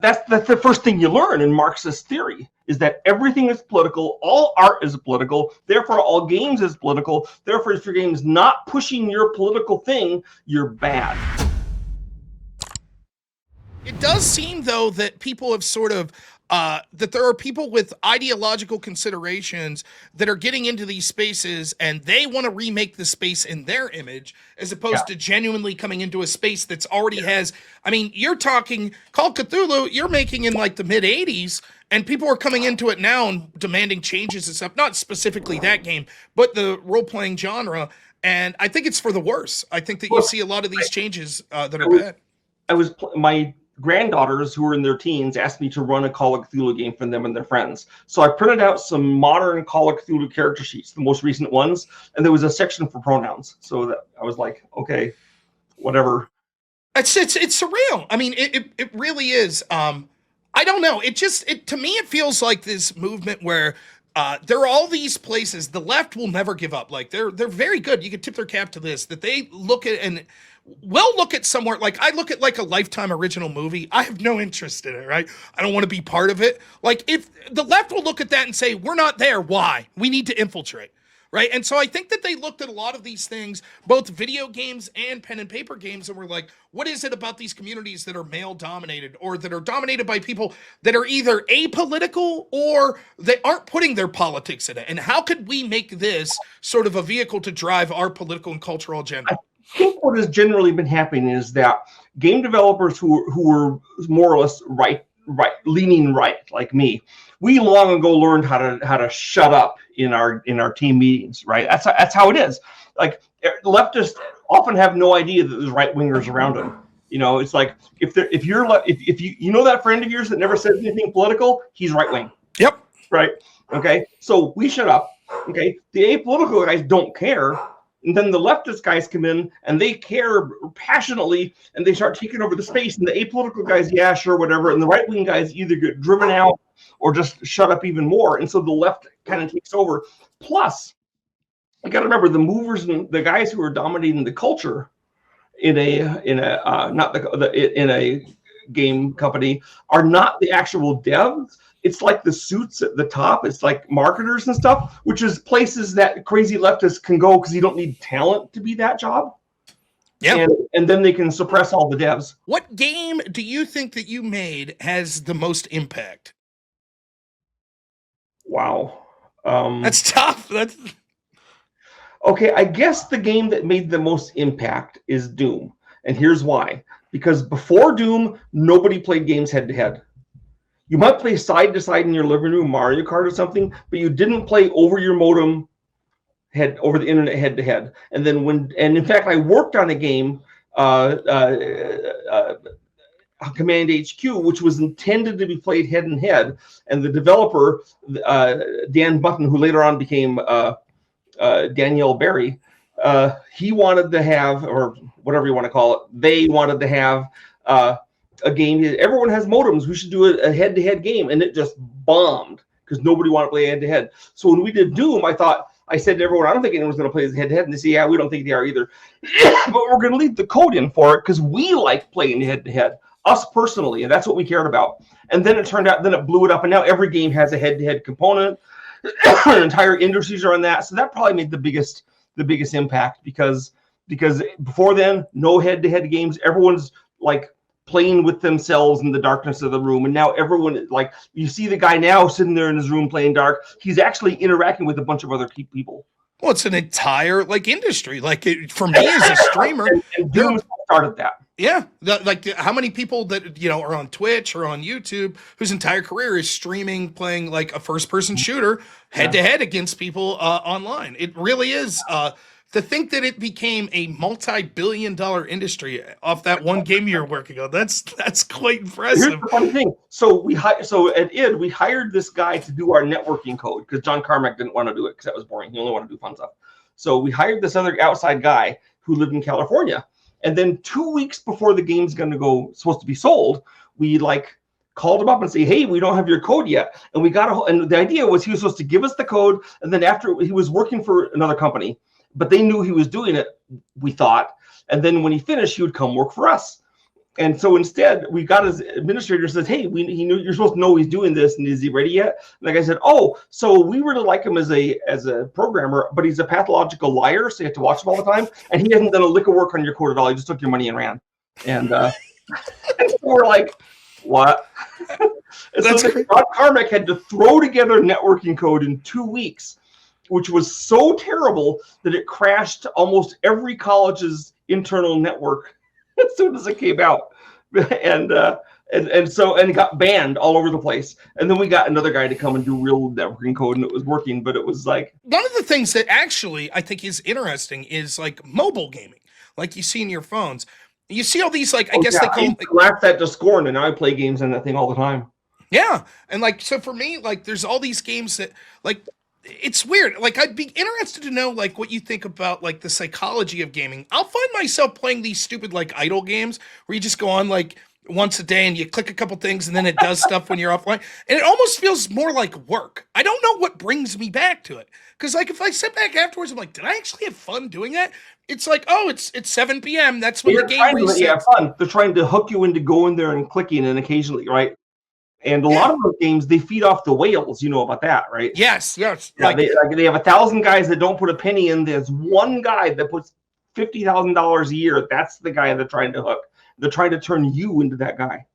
That's the first thing you learn in Marxist theory, is that everything is political, all art is political, therefore all games is political, therefore if your game is not pushing your political thing, you're bad. It does seem, though, that people have sort of that there are people with ideological considerations that are getting into these spaces and they want to remake the space in their image as opposed to genuinely coming into a space that's already has. I mean, you're talking Call of Cthulhu, you're making in like the mid 80s, and people are coming into it now and demanding changes and stuff. Not specifically that game, but the role-playing genre. And I think it's for the worse. I think that you see a lot of these changes that are bad. My granddaughters who were in their teens asked me to run a Call of Cthulhu game for them and their friends. So I printed out some modern Call of Cthulhu character sheets, the most recent ones, and there was a section for pronouns. So that I was like, okay, whatever. It's surreal. I mean, it really is. I don't know. To me, it feels like this movement where there are all these places. The left will never give up. Like they're very good. You can tip their cap to this, that they look at and will look at somewhere. Like I look at like a Lifetime original movie. I have no interest in it, right? I don't want to be part of it. Like if the left will look at that and say, we're not there. Why? We need to infiltrate. Right. And so I think that they looked at a lot of these things, both video games and pen and paper games, and were like, what is it about these communities that are male dominated or that are dominated by people that are either apolitical or they aren't putting their politics in it? And how could we make this sort of a vehicle to drive our political and cultural agenda? I think what has generally been happening is that game developers who were more or less leaning right, like me, we long ago learned how to shut up in our team meetings, right? That's how it is. Like leftists often have no idea that there's right wingers around them. You know, it's like if you know that friend of yours that never says anything political, he's right wing. Yep. Right. Okay. So we shut up. Okay. The apolitical guys don't care. And then the leftist guys come in and they care passionately and they start taking over the space. And the apolitical guys, yeah, sure, whatever. And the right wing guys either get driven out or just shut up even more. And so the left kind of takes over. Plus, you got to remember the movers and the guys who are dominating the culture in a game company are not the actual devs. It's like the suits at the top. It's like marketers and stuff, which is places that crazy leftists can go because you don't need talent to be that job. Yeah. And then they can suppress all the devs. What game do you think that you made has the most impact? Wow. That's tough. Okay, I guess the game that made the most impact is Doom. And here's why. Because before Doom, nobody played games head-to-head. You might play side-to-side in your living room, Mario Kart or something, but you didn't play over your modem, over the internet head-to-head. And in fact, I worked on a game, Command HQ, which was intended to be played head-and-head. And the developer, Dan Button, who later on became Danielle Barry, he wanted to have, or whatever you want to call it, they wanted to have a game. Everyone has modems. We should do a head-to-head game, and it just bombed because nobody wanted to play head-to-head. So when we did Doom, I said to everyone, I don't think anyone's going to play this head-to-head, and they say, yeah, we don't think they are either. But we're going to leave the code in for it because we like playing head-to-head, us personally, and that's what we cared about. And then it turned out, then it blew it up, and now every game has a head-to-head component. Entire industries are on that, so that probably made the biggest impact because before then, no head-to-head games. Everyone's like playing with themselves in the darkness of the room, and now everyone, like, you see the guy now sitting there in his room playing dark. He's actually interacting with a bunch of other people. Well, it's an entire industry. For me as a streamer, and Doom started that. Yeah, how many people that are on Twitch or on YouTube whose entire career is streaming, playing like a first-person shooter head-to-head against people online. It really is. To think that it became a multi-billion-dollar industry off that one game you're working on, that's quite impressive. Here's the funny thing. So at id, we hired this guy to do our networking code because John Carmack didn't want to do it because that was boring. He only wanted to do fun stuff. So we hired this other outside guy who lived in California. And then 2 weeks before the game's supposed to be sold, we called him up and say, hey, we don't have your code yet. And and the idea was he was supposed to give us the code. And then after, he was working for another company, but they knew he was doing it, we thought. And then when he finished, he would come work for us. And so instead, we got his administrator says, "Hey, he knew you're supposed to know he's doing this, and is he ready yet?" Like I said, "Oh, so we really like him as a programmer, but he's a pathological liar, so you have to watch him all the time, and he hasn't done a lick of work on your code at all. He just took your money and ran." And, and so we're like, "What?" And so Rod Carmack had to throw together networking code in 2 weeks, which was so terrible that it crashed almost every college's internal network as soon as it came out, and it got banned all over the place. And then we got another guy to come and do real networking code, and it was working. But it was like, one of the things that actually I think is interesting is like mobile gaming, like you see in your phones. You see all these, like, I guess they call them, like, laughed that to scorn, and now I play games on that thing all the time. Yeah, and like, so for me, like, there's all these games that, like, it's weird. Like, I'd be interested to know, like, what you think about, like, the psychology of gaming. I'll find myself playing these stupid, like, idle games where you just go on, like, once a day and you click a couple things and then it does stuff when you're offline. And it almost feels more like work. I don't know what brings me back to it. Because, like, if I sit back afterwards, I'm like, did I actually have fun doing that? It's like, oh, it's 7 p.m. That's when the game resets. Yeah, fun. They're trying to hook you into going there and clicking, and occasionally, right? And a lot of those games, they feed off the whales. You know about that, right? Yes. Yeah, they have 1,000 guys that don't put a penny in. There's one guy that puts $50,000 a year. That's the guy they're trying to hook. They're trying to turn you into that guy.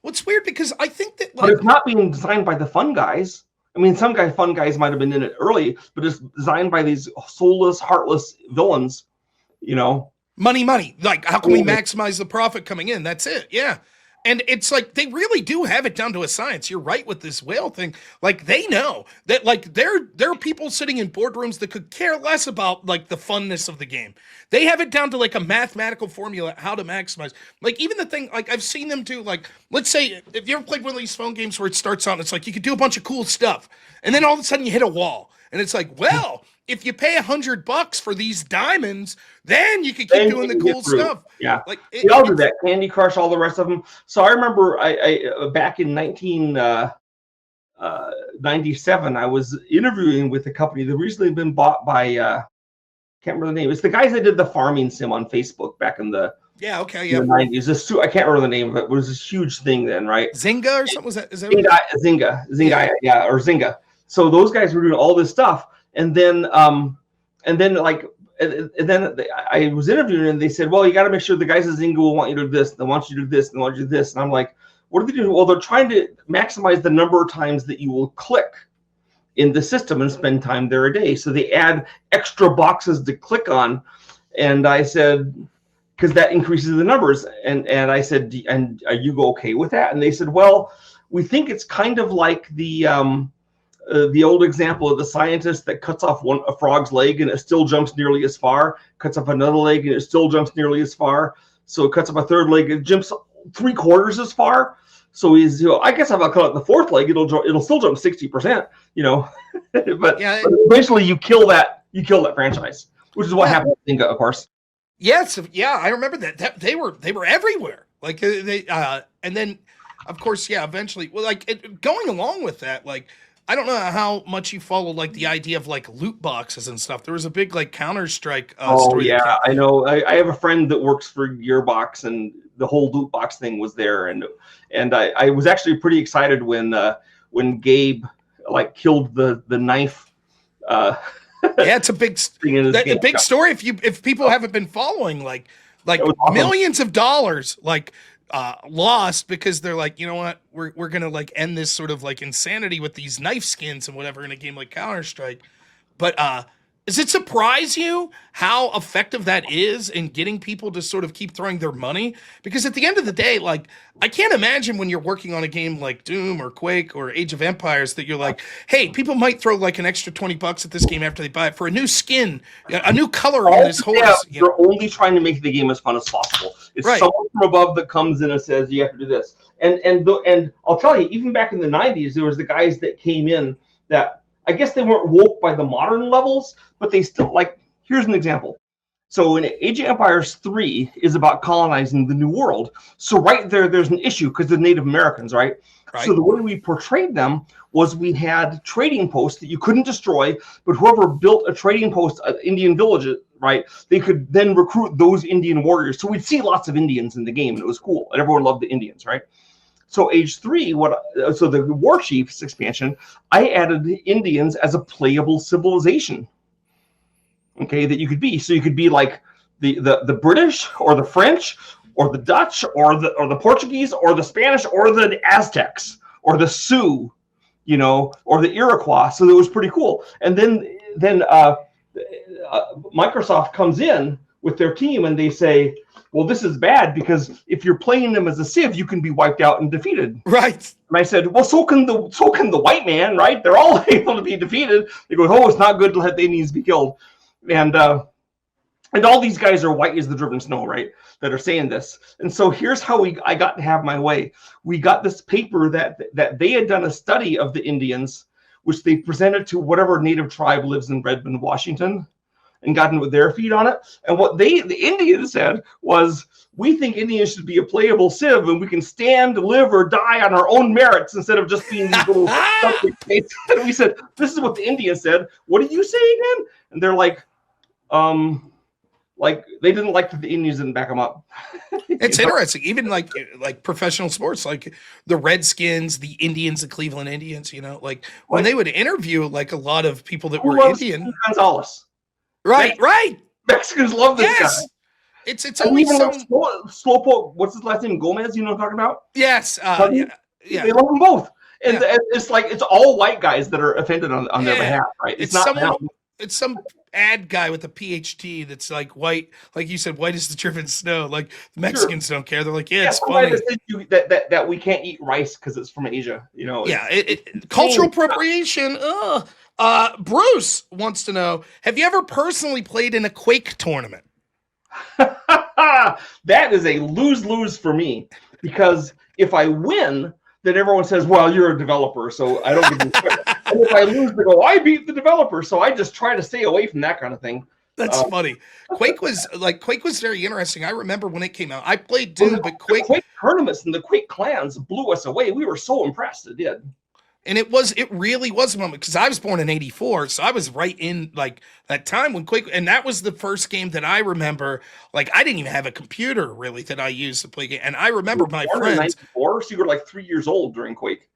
Well, it's weird because I think that, but it's not being designed by the fun guys. I mean, some fun guys might have been in it early, but it's designed by these soulless, heartless villains. You know, money. Like, how can we maximize the profit coming in? That's it. Yeah. And it's like, they really do have it down to a science. You're right with this whale thing. Like, they know that, like, there are people sitting in boardrooms that could care less about, like, the funness of the game. They have it down to, like, a mathematical formula, how to maximize. Like, even the thing, like, I've seen them do, like, let's say, if you ever played one of these phone games where it starts out, it's like, you could do a bunch of cool stuff. And then all of a sudden you hit a wall. And it's like, well, if you pay $100 for these diamonds, then you can keep doing the cool stuff. Yeah, like we all do that. Candy Crush, all the rest of them. So I remember, I back in 1997, I was interviewing with a company that recently been bought by. Can't remember the name. It's the guys that did the farming sim on Facebook back in the the 90s. I can't remember the name of it. It was this huge thing then, right? Zynga or something? Is that Zynga, yeah, or Zynga. So those guys were doing all this stuff. And then I was interviewing, and they said, "Well, you got to make sure the guys at Zynga will want you to do this. They want you to do this. And they want you to do this." And I'm like, "What are they doing?" Well, they're trying to maximize the number of times that you will click in the system and spend time there a day. So they add extra boxes to click on. And I said, because that increases the numbers. And I said, "And are you okay with that?" And they said, "Well, we think it's kind of like the old example of the scientist that cuts off a frog's leg and it still jumps nearly as far, cuts off another leg and it still jumps nearly as far. So it cuts off a third leg, it jumps 3/4 as far. So he's, I guess if I cut out the fourth leg, it'll still jump 60%, but eventually you kill that franchise, which is what happened with Zynga, of course. Yes. Yeah. I remember that they were everywhere. Like they and then of course, eventually, well, like going along with that, like, I don't know how much you follow, like, the idea of, like, loot boxes and stuff. There was a big, like, Counter-Strike story. Oh, yeah, I know. I have a friend that works for Gearbox, and the whole loot box thing was there. And I was actually pretty excited when Gabe, like, killed the knife. Yeah, it's a big thing in a big story. If people haven't been following, like awesome. Millions of dollars, like, lost because they're like, you know what, we're gonna, like, end this sort of, like, insanity with these knife skins and whatever in a game like Counter-Strike. But does it surprise you how effective that is in getting people to sort of keep throwing their money? Because at the end of the day, like, I can't imagine when you're working on a game like Doom or Quake or Age of Empires that you're like, hey, people might throw, like, an extra $20 at this game after they buy it for a new skin, a new color on this horse. You're only trying to make the game as fun as possible. It's someone from above that comes in and says you have to do this. And I'll tell you, even back in the 90s, there was the guys that came in that I guess they weren't woke by the modern levels, but they still, like, here's an example. So in Age of Empires 3 is about colonizing the New World. So right there's an issue because the Native Americans, right? So the way we portrayed them was we had trading posts that you couldn't destroy, but whoever built a trading post, Indian villages, right, they could then recruit those Indian warriors. So we'd see lots of Indians in the game, and it was cool, and everyone loved the Indians, right? So Age 3, so the War Chiefs expansion, I added the Indians as a playable civilization. Okay, that you could be. So you could be like the British or the French or the Dutch or the Portuguese or the Spanish or the Aztecs or the Sioux, you know, or the Iroquois. So it was pretty cool. And then Microsoft comes in with their team and they say, well, this is bad because if you're playing them as a Civ, you can be wiped out and defeated. Right. And I said, well, so can the white man, right? They're all able to be defeated. They go, oh, it's not good to let the Indians be killed. And all these guys are white as the driven snow, right? That are saying this. And so here's how I got to have my way. We got this paper that they had done a study of the Indians, which they presented to whatever native tribe lives in Redmond, Washington, and gotten with their feed on it. And what the Indians said was, we think Indians should be a playable Civ, and we can stand, live, or die on our own merits instead of just being these little subject states. And we said, this is what the Indians said. What did you say again? And they're like they didn't like that the Indians didn't back them up. It's interesting. Even like professional sports, like the Redskins, the Indians, the Cleveland Indians, you know, like when they would interview like a lot of people that were Indian. Gonzalez. Right. Mexicans love this guy. It's always so Slowpoke. What's his last name? Gomez. You know what I'm talking about? Yes. Yeah. They love them both. And it's like it's all white guys that are offended on their behalf, right? It's not it's some ad guy with a PhD that's like white, like you said, white as the driven snow. Like the Mexicans don't care. They're like, it's funny that we can't eat rice because it's from Asia. You know. Yeah. Cultural appropriation. Bruce wants to know: have you ever personally played in a Quake tournament? That is a lose-lose for me, because if I win, then everyone says, well, you're a developer, so I don't get to credit. And if I lose, they go, I beat the developer. So I just try to stay away from that kind of thing. That's funny. Quake was very interesting. I remember when it came out. I played Doom, but Quake tournaments and the Quake clans blew us away. We were so impressed. It did. And it really was a moment, because I was born in '84, so I was right in like that time when Quake, and that was the first game that I remember. Like I didn't even have a computer really that I used to play game, and I remember my friends. 94, so you were like 3 years old during Quake.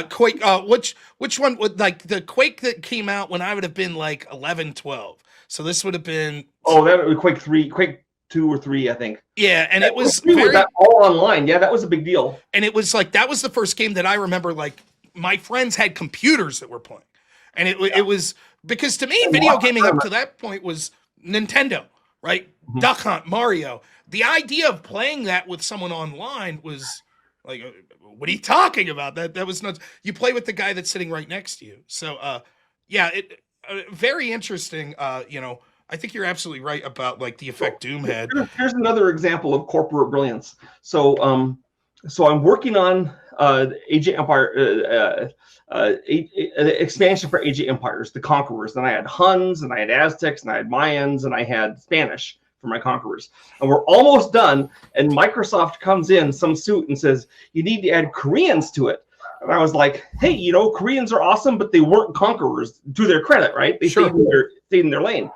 Quake, which one would, like the Quake that came out when I would have been like 11, 12. So this would have been that was Quake 3, Quake 2 or 3, I think. Yeah, and it was that all online. Yeah, that was a big deal. And it was like that was the first game that I remember like. My friends had computers that were playing, and it was because to me, video gaming up to that point was Nintendo, right? Mm-hmm. Duck Hunt, Mario. The idea of playing that with someone online was like, what are you talking about? That was nuts. You play with the guy that's sitting right next to you. So, very interesting. You know, I think you're absolutely right about like the effect Doom had. Here's another example of corporate brilliance. So I'm working on Age of Empire, expansion for Age of Empires, the Conquerors. And I had Huns, and I had Aztecs, and I had Mayans, and I had Spanish for my Conquerors. And we're almost done, and Microsoft comes in, some suit, and says, you need to add Koreans to it. And I was like, hey, you know, Koreans are awesome, but they weren't conquerors, to their credit, right? They stayed in their lane.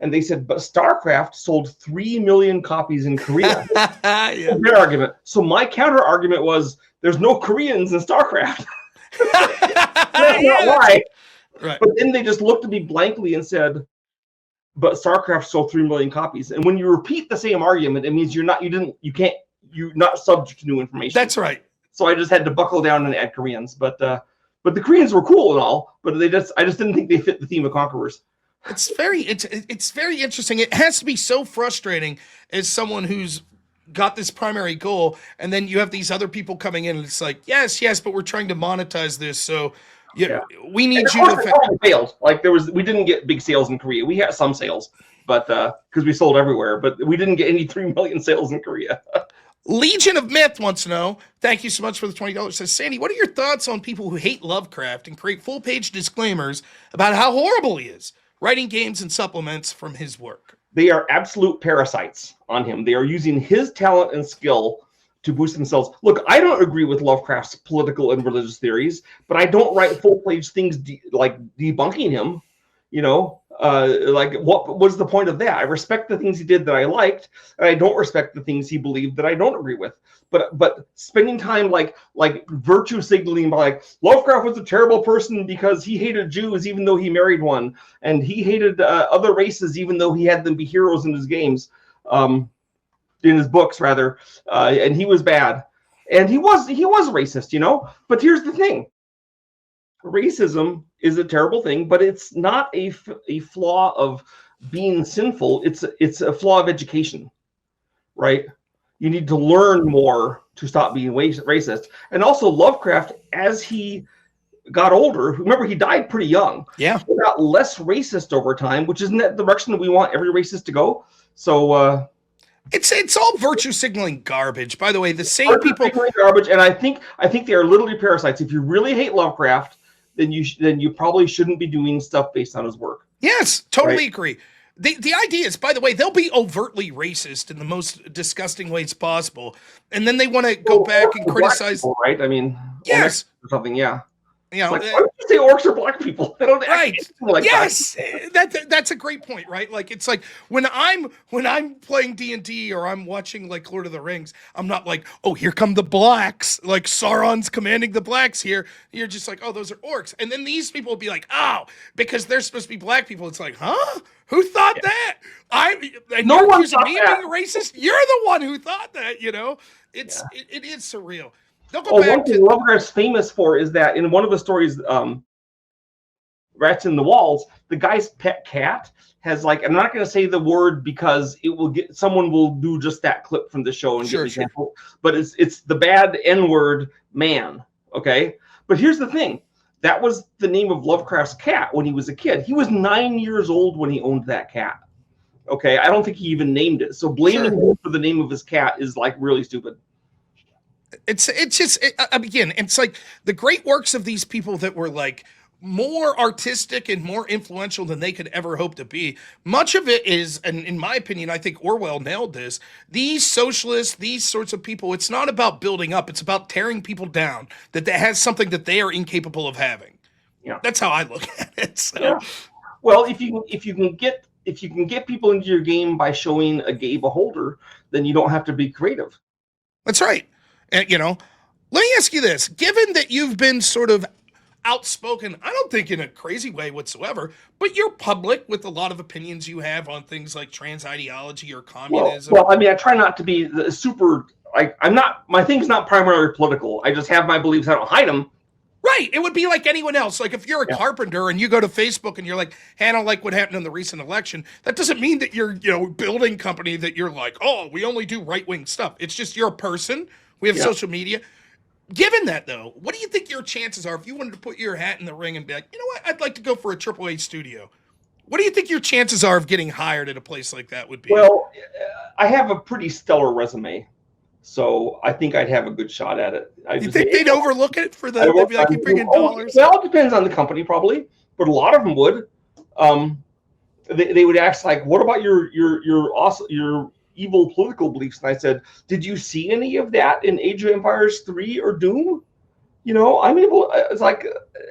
And they said, but StarCraft sold 3 million copies in Korea. Their argument. So my counter argument was, there's no Koreans in StarCraft. That's not why. Right. But then they just looked at me blankly and said, but StarCraft sold 3 million copies. And when you repeat the same argument, it means you're not subject to new information. That's right. So I just had to buckle down and add Koreans. But the Koreans were cool and all, but I just didn't think they fit the theme of Conquerors. It's very interesting. It has to be so frustrating as someone who's got this primary goal, and then you have these other people coming in, and it's like, yes, but we're trying to monetize this, so we need you to failed. Like we didn't get big sales in Korea. We had some sales, but because we sold everywhere, but we didn't get any 3 million sales in Korea. Legion of Myth wants to know, thank you so much for the $20. Says, Sandy, what are your thoughts on people who hate Lovecraft and create full-page disclaimers about how horrible he is, writing games and supplements from his work? they are absolute parasites on him. They are using his talent and skill to boost themselves. Look, I don't agree with Lovecraft's political and religious theories, but I don't write full-page things like debunking him. Like what was the point of that? I respect the things he did that I liked, and I don't respect the things he believed that I don't agree with. But spending time like virtue signaling by like Lovecraft was a terrible person because he hated Jews even though he married one, and he hated other races even though he had them be heroes in his games, in his books rather, and he was bad, and he was racist, But here's the thing: racism is a terrible thing, but it's not a flaw of being sinful. It's a flaw of education, right? You need to learn more to stop being racist. And also Lovecraft, as he got older, remember he died pretty young. Yeah. He got less racist over time, which isn't that the direction that we want every racist to go. So it's all virtue signaling garbage. By the way, the same people garbage, and I think they are literally parasites. If you really hate Lovecraft, then you probably shouldn't be doing stuff based on his work. Yes, totally agree. The idea is, by the way, they'll be overtly racist in the most disgusting ways possible, and then they want to go back and criticize. People, right? I mean, yes, or something. Yeah. Like, why don't you say orcs are black people? They don't right. Like yes, that's a great point, right? Like it's like when I'm playing D&D or I'm watching like Lord of the Rings, I'm not like, oh, here come the blacks, like Sauron's commanding the blacks here. You're just like, oh, those are orcs. And then these people will be like, oh, because they're supposed to be black people. It's like, huh? Who thought that? No one accusing thought me that. of being racist. You're the one who thought that, It is surreal. One thing Lovecraft's famous for is that in one of the stories, Rats in the Walls, the guy's pet cat has like, I'm not going to say the word because someone will do just that clip from the show and get an example, but it's the bad N-word man, okay? But here's the thing. That was the name of Lovecraft's cat when he was a kid. He was 9 years old when he owned that cat, okay? I don't think he even named it. So blaming him for the name of his cat is like really stupid. It's like the great works of these people that were like more artistic and more influential than they could ever hope to be. Much of it is, and in my opinion, I think Orwell nailed this. These socialists, these sorts of people, it's not about building up. It's about tearing people down that has something that they are incapable of having. Yeah, that's how I look at it. So. Yeah. Well, if you can get people into your game by showing a gay beholder, then you don't have to be creative. That's right. And, let me ask you this. Given that you've been sort of outspoken, I don't think in a crazy way whatsoever, but you're public with a lot of opinions you have on things like trans ideology or communism. Well, I mean, I try not to be super, I'm not, my thing's not primarily political. I just have my beliefs. I don't hide them. Right. It would be like anyone else. Like if you're a carpenter and you go to Facebook and you're like, hey, I don't like what happened in the recent election. That doesn't mean that you're, building company that you're like, oh, we only do right-wing stuff. It's just you're a person. We have social media. Given that, though, what do you think your chances are if you wanted to put your hat in the ring and be like, you know what, I'd like to go for a AAA studio? What do you think your chances are of getting hired at a place like that would be? Well, I have a pretty stellar resume, so I think I'd have a good shot at it. You think they'd overlook it for the? They'd be like, you bring in dollars? Well, it depends on the company, probably, but a lot of them would. They would ask like, what about your evil political beliefs? And I said, did you see any of that in Age of Empires 3 or Doom? I'm able,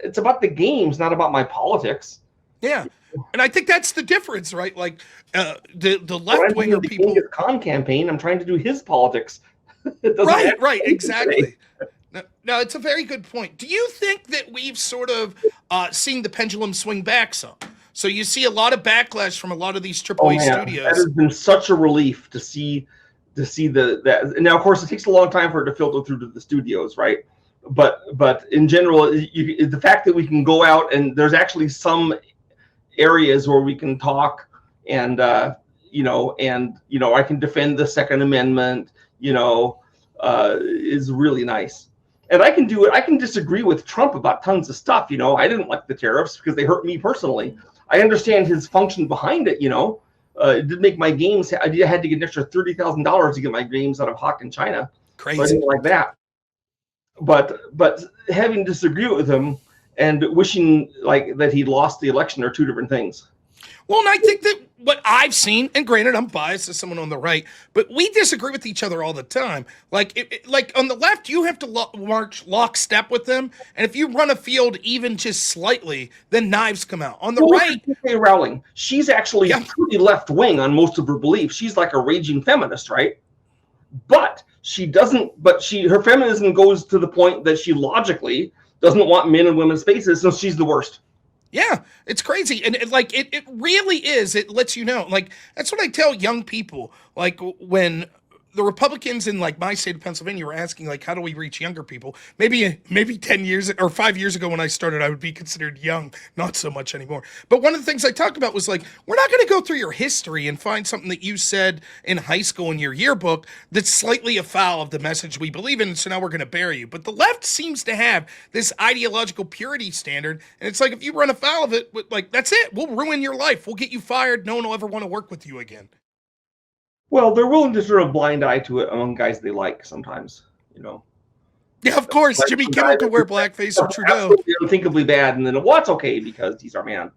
it's about the games, not about my politics. Yeah. And I think that's the difference, right? Like the left-winger people. Con campaign, I'm trying to do his politics. Right, exactly. No, it's a very good point. Do you think that we've sort of seen the pendulum swing back some? So you see a lot of backlash from a lot of these AAA studios. That has been such a relief to see that. And now, of course, it takes a long time for it to filter through to the studios, right? But in general, the fact that we can go out and there's actually some areas where we can talk and I can defend the Second Amendment, is really nice. And I can do it. I can disagree with Trump about tons of stuff. I didn't like the tariffs because they hurt me personally. I understand his function behind it. It did make my games. I had to get an extra $30,000 to get my games out of Hawk in China. Crazy. So I didn't like that. But having disagreed with him and wishing like that he lost the election are two different things. Well, and I think that what I've seen, and granted, I'm biased as someone on the right, but we disagree with each other all the time. Like, like on the left, you have to march lockstep with them, and if you run a field even just slightly, then knives come out. On the Well, right, J.K. Rowling, she's actually yeah, pretty left wing on most of her beliefs. She's like a raging feminist, right? But she doesn't. But her feminism goes to the point that she logically doesn't want men and women's spaces, so she's the worst. yeah, it's crazy, and it really is. It lets you know, like that's what I tell young people. Like when the Republicans in like my state of Pennsylvania were asking, like, how do we reach younger people? Maybe 10 years or 5 years ago when I started, I would be considered young, not so much anymore. But one of the things I talked about was like, we're not going to go through your history and find something that you said in high school in your yearbook that's slightly afoul of the message we believe in. So now we're going to bury you. But the left seems to have this ideological purity standard, and it's like if you run afoul of it, like that's it. We'll ruin your life. We'll get you fired. No one will ever want to work with you again. Well, they're willing to turn a blind eye to it among guys they like sometimes, you know. Yeah, of course. Like Jimmy Kimmel could wear blackface or Trudeau. Absolutely unthinkably bad, and then well, it's okay because he's our man,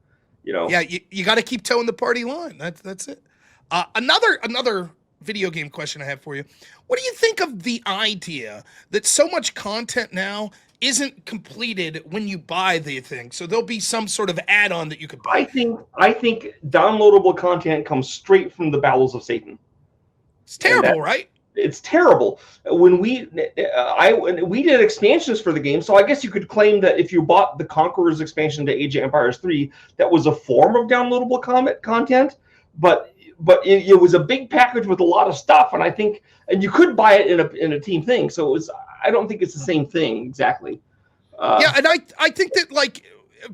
you know. Yeah, you got to keep towing the party line. That's it. Another video game question I have for you. What do you think of the idea that so much content now isn't completed when you buy the thing? So there'll be some sort of add-on that you could buy. I think downloadable content comes straight from the bowels of Satan. It's terrible, right? It's terrible. When we did expansions for the game, so I guess you could claim that if you bought the Conqueror's expansion to Age of Empires 3, that was a form of downloadable content, but it was a big package with a lot of stuff, and I think, and you could buy it in a team thing. So I don't think it's the same thing exactly. Yeah, and I think that like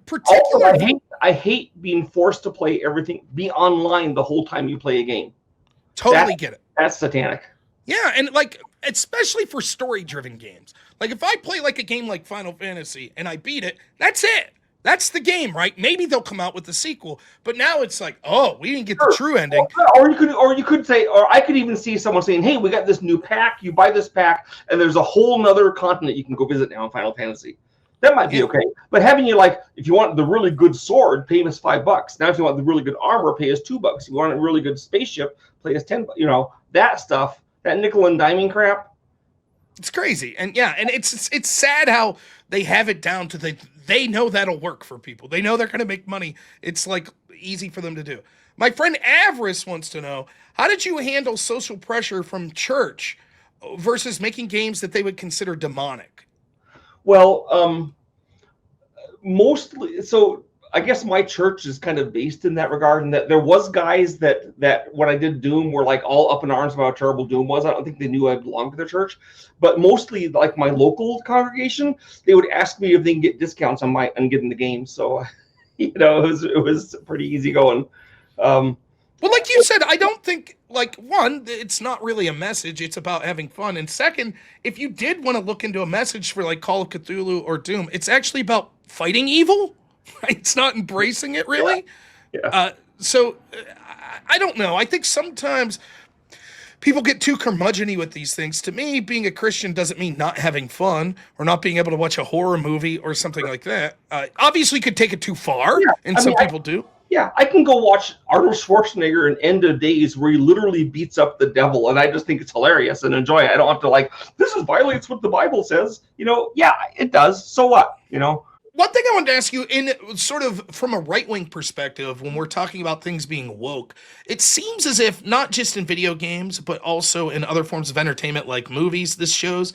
particularly, also, I hate being forced to be online the whole time you play a game. Totally get it. That's satanic. Yeah, and like especially for story-driven games. Like if I play like a game like Final Fantasy and I beat it, that's it. That's the game, right? Maybe they'll come out with the sequel, but now it's like, oh, we didn't get the true ending. Or you could say, or I could even see someone saying, "Hey, we got this new pack. You buy this pack, and there's a whole nother continent you can go visit now in Final Fantasy." That might be okay. But having you like, if you want the really good sword, pay us $5. Now, if you want the really good armor, pay us $2. If you want a really good spaceship, pay us $10. You know, that stuff, that nickel and diming crap. It's crazy. And yeah, and it's sad how they have it down to they know that'll work for people. They know they're going to make money. It's like easy for them to do. My friend Avarice wants to know, how did you handle social pressure from church versus making games that they would consider demonic? Well, mostly, so I guess my church is kind of based in that regard, and that there was guys that when I did Doom were like all up in arms about how terrible Doom was. I don't think they knew I belonged to their church, but mostly like my local congregation, they would ask me if they can get discounts on getting the game. So, you know, it was pretty easy going. Well, like you said, I don't think, like, one, it's not really a message. It's about having fun. And second, if you did want to look into a message for, like, Call of Cthulhu or Doom, it's actually about fighting evil. Right? It's not embracing it, really. Yeah. So, I don't know. I think sometimes people get too curmudgeon-y with these things. To me, being a Christian doesn't mean not having fun or not being able to watch a horror movie or something like that. Obviously, you could take it too far, and some people do. Yeah, I can go watch Arnold Schwarzenegger in End of Days where he literally beats up the devil, and I just think it's hilarious and enjoy it. I don't have to like, this violates what the Bible says. You know, yeah, it does. So what? You know? One thing I wanted to ask you, in sort of from a right-wing perspective, when we're talking about things being woke, it seems as if not just in video games, but also in other forms of entertainment like movies, this shows,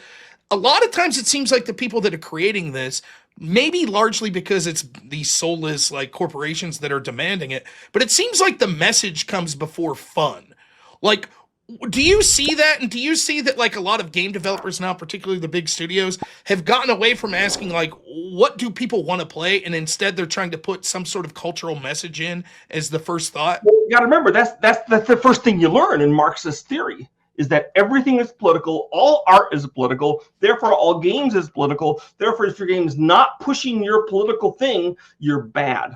a lot of times it seems like the people that are creating this, maybe largely because it's these soulless like corporations that are demanding it, but it seems like the message comes before fun. Like, do you see that? And do you see that like a lot of game developers now, particularly the big studios, have gotten away from asking like, what do people want to play? And instead they're trying to put some sort of cultural message in as the first thought? Well, you got to remember, that's the first thing you learn in Marxist theory, is that everything is political, all art is political, therefore all games is political, therefore if your game is not pushing your political thing, you're bad.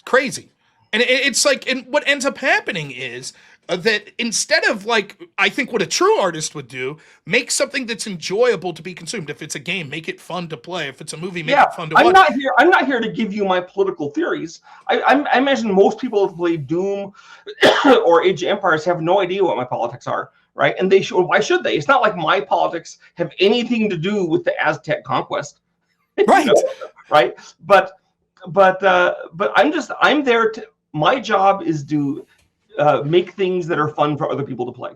Crazy. And it's like, and what ends up happening is that instead of like, I think what a true artist would do, make something that's enjoyable to be consumed. If it's a game, make it fun to play. If it's a movie, make it fun to watch. I'm not here to give you my political theories. I imagine most people who play Doom or Age of Empires have no idea what my politics are, right? And they should. Why should they? It's not like my politics have anything to do with the Aztec conquest, right? You know, right? But I'm there to. My job is to make things that are fun for other people to play.